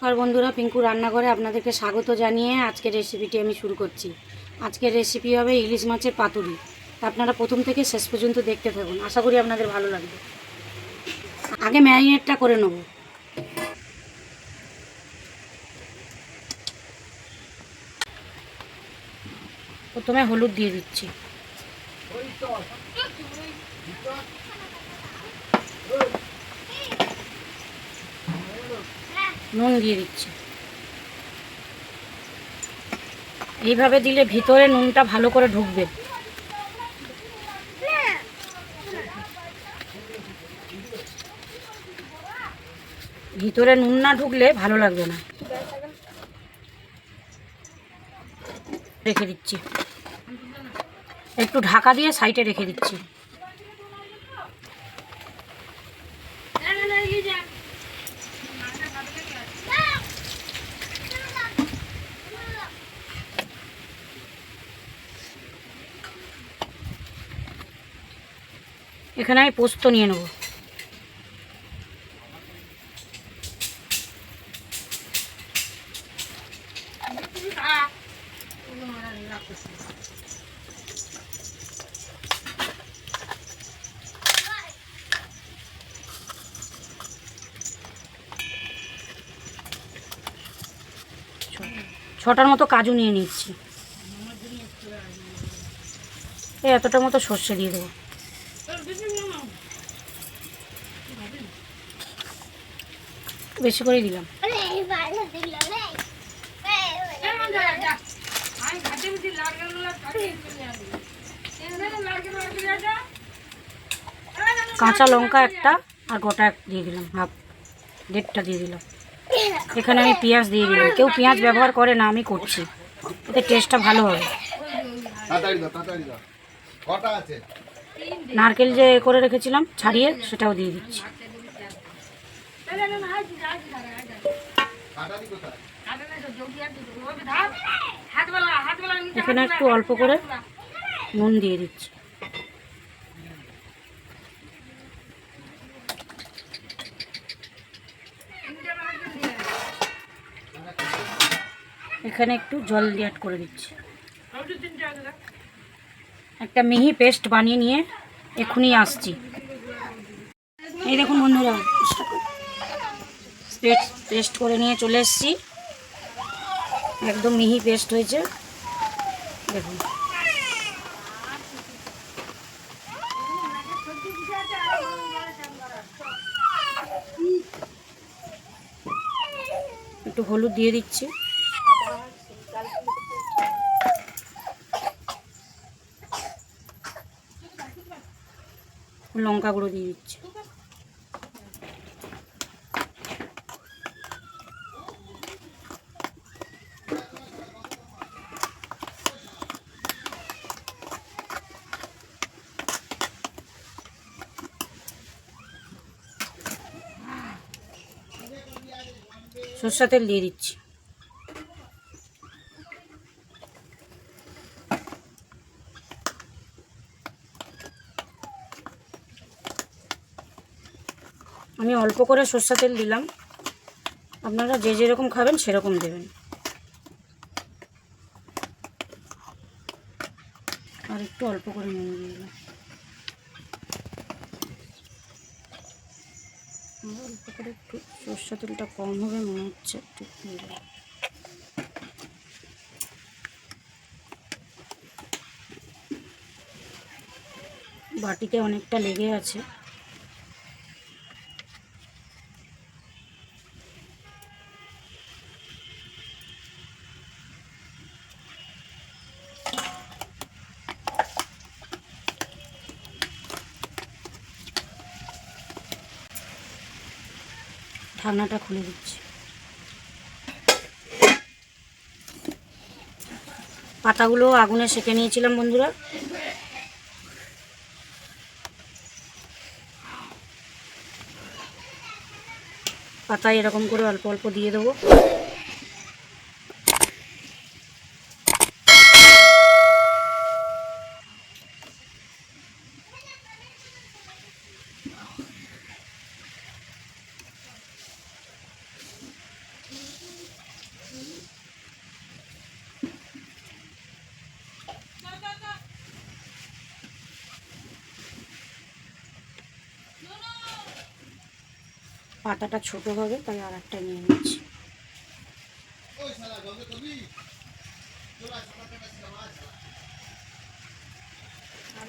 নমস্কার বন্ধুরা, পিঙ্কু রান্নাঘরে আপনাদেরকে স্বাগত জানিয়ে আজকের রেসিপিটি আমি শুরু করছি। আজকের রেসিপি হবে ইলিশ মাছের পাতুরি। তা আপনারা প্রথম থেকে শেষ পর্যন্ত দেখতে থাকুন, আশা করি আপনাদের ভালো লাগবে। আগে ম্যারিনেটটা করে নেব। প্রথমে হলুদ দিয়ে দিচ্ছি, নুন দিয়ে দিচ্ছি। এইভাবে দিলে ভিতরে নুনটা ভালো করে ঢুকবে। ভিতরে নুন না ঢুকলে ভালো লাগবে না। রেখে দিচ্ছি, একটু ঢাকা দিয়ে সাইডে রেখে দিচ্ছি। এখানে আমি পোস্ত নিয়ে নেব। ছটার মতো কাজু নিয়ে নিচ্ছি। এতটা মতো সর্ষে দিয়ে দেবো। বেশি করে দিলাম। কাঁচা লঙ্কা একটা আর গোটা দিয়ে দিলাম, হাফ দেড়টা দিয়ে দিলাম। এখানে আমি পেঁয়াজ দিয়ে দিলাম। কেউ পেঁয়াজ ব্যবহার করে না, আমি করছি, এতে টেস্টটা ভালো হবে। নারকেল যে করে রেখেছিলাম ছাড়িয়ে, সেটাও দিয়ে দিচ্ছি। এখানে একটু অল্প করে নুন দিয়ে দিচ্ছি। এখানে একটু জল দিয়ে অ্যাড করে দিচ্ছি। একটা মিহি পেস্ট বানিয়ে নিয়ে এক্ষুনি আসছি। এই দেখুন বন্ধুরা, পেস্ট করে নিয়ে চলে এসেছি। একদম মিহি পেস্ট হয়েছে, দেখুন। একটু হলুদ দিয়ে দিচ্ছি, লঙ্কা গুঁড়ো দিয়ে দিচ্ছি। সরষের তেল দিয়ে দিচ্ছি। আমি অল্প করে সরষের তেল দিলাম, আপনারা যে যেরকম খাবেন সেরকম দেবেন। আর একটু অল্প করে নুন দিয়ে দিলাম। অল্প করে একটু সরষের তেলটা কম হবে মনে হচ্ছে, একটু দিয়ে দিলাম। বাটিতে অনেকটা লেগে আছে। ঢাকনাটা খুলে দিচ্ছি। পাতাগুলো আগুনে সেঁকে নিয়েছিলাম বন্ধুরা। পাতায় এরকম করে অল্প অল্প দিয়ে দেবো। পাতাটা ছোট হবে, তাই আর একটা নিয়ে নিচ্ছি।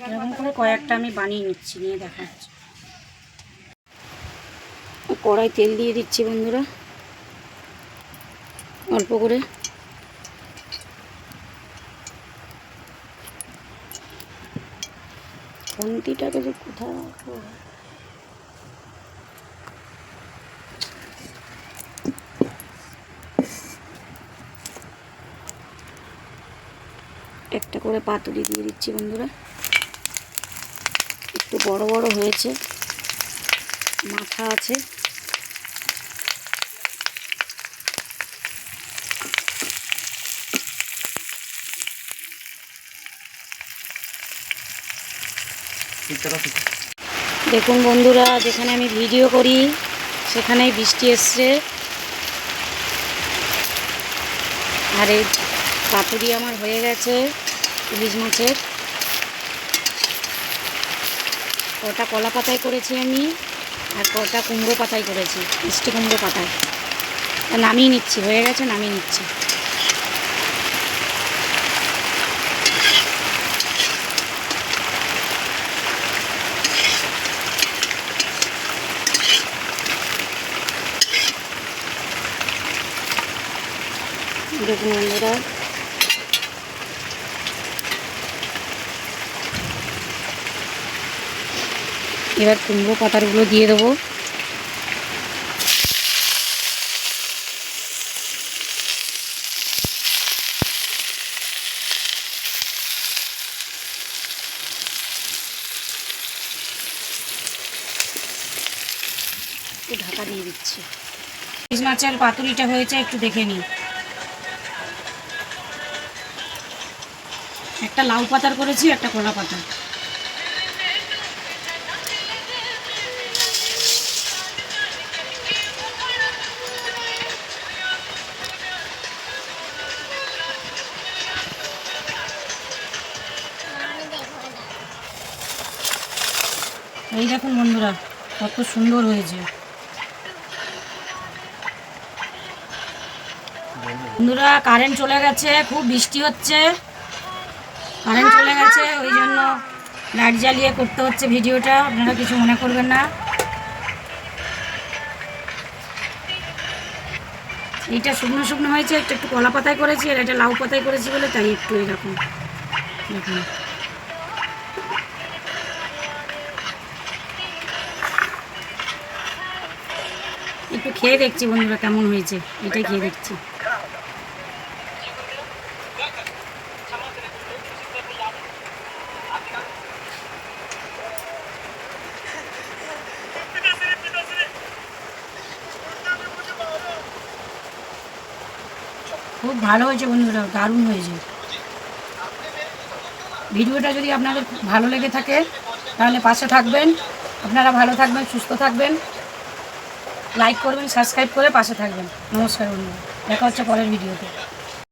এরকম করে কয়েকটা আমি বানিয়ে নিচ্ছি, নিয়ে দেখাচ্ছি। কড়াই তেল দিয়ে দিচ্ছি বন্ধুরা, অল্প করে। খুন্তিটাকে যে কোথায় রাখবো, একটা করে পাতুরি দিয়ে দিচ্ছি বন্ধুরা। একটু বড় বড় হয়েছে, মাথা আছে। দেখুন বন্ধুরা, যেখানে আমি ভিডিও করি সেখানেই বৃষ্টি এসছে, আর এই পাতুরি আমার হয়ে গেছে ইলিশ মাছের। কটা কলা পাতায় করেছি আমি, আর কটা কুমড়ো পাতায় করেছি, মিষ্টি কুমড়ো পাতায়। নামিয়ে নিচ্ছি, হয়ে গেছে, নামিয়ে নিচ্ছি। দেখুন বন্ধুরা, এবার কুমড়ো পাতাগুলো দিয়ে দেবো। একটু ঢাকা দিয়ে দিচ্ছি। ইলিশ মাছের পাতুরিটা হয়েছে, একটু দেখে নিই। একটা লাউ পাতার করেছি, একটা কলা পাতা। এই দেখুন বন্ধুরা, কত সুন্দর হয়েছে। বন্ধুরা, কারেন্ট চলে গেছে, খুব বৃষ্টি হচ্ছে, কারেন্ট চলে গেছে, ওই জন্য লাইট জ্বালিয়ে করতে হচ্ছে ভিডিওটা, আপনারা কিছু মনে করবেন না। এইটা শুকনো শুকনো হয়েছে, একটু একটু কলা পাতায় করেছি, আর এটা লাউ পাতায় করেছি বলে তাই একটু এরকম দেখুন। একটু খেয়ে দেখছি বন্ধুরা কেমন হয়েছে, এটাই খেয়ে দেখছি। খুব ভালো হয়েছে বন্ধুরা, দারুণ হয়েছে। ভিডিওটা যদি আপনাদের ভালো লেগে থাকে তাহলে পাশে থাকবেন। আপনারা ভালো থাকবেন, সুস্থ থাকবেন, লাইক করবেন, সাবস্ক্রাইব করে পাশে থাকবেন। নমস্কার বন্ধুরা, দেখা হচ্ছে পরের ভিডিওতে।